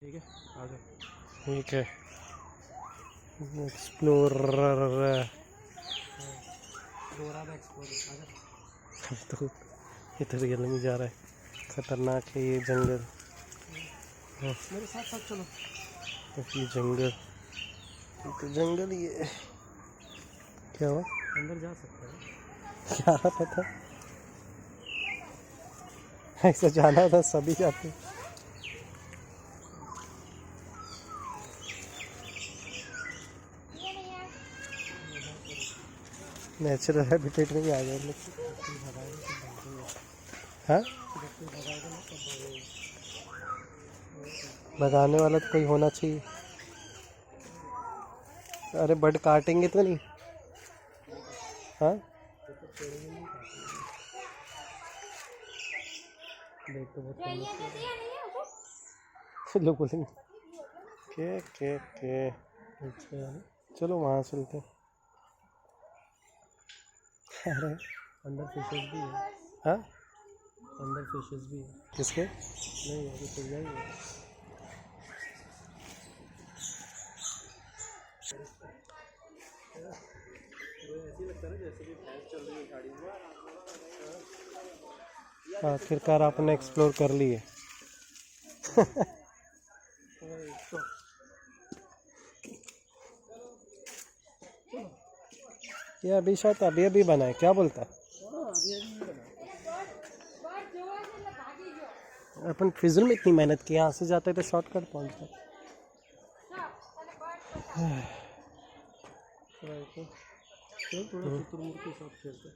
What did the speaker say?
ठीक है, आ जाओ। ठीक है, एक्सप्लोरर तो इधर गल नहीं जा रहा है, खतरनाक है ये जंगल। मेरे साथ साथ चलो। ये जंगल, ये तो जंगल ही है। क्या हुआ? अंदर जा सकते हैं। क्या पता, ऐसा जाना था, सभी जाते। नेचुरल हैबिटेट में ही आ गए। हाँ, भगाने वाला तो कोई होना चाहिए। अरे बर्ड काटेंगे तो नहीं? हाँ, देख तो बहुत लोग बोलेंगे के। अच्छा, चलो वहाँ चलते हैं। अरे अंदर फिशेस भी है। हाँ, अंदर फिशेस भी है। किसके? नहीं, अभी तो जाएंगे। ऐसे लगता है जैसे कि भैंस चल रही है गाड़ी में। आखिरकार आपने एक्सप्लोर कर लिए। ये अभी शायद अभी बना है, क्या बोलता है? अपन फिजूल में इतनी मेहनत की, यहाँ से जाते तो शॉर्टकट पहुँचता। थोड़ा शुतुरमुर्ग के साथ खेलते हैं।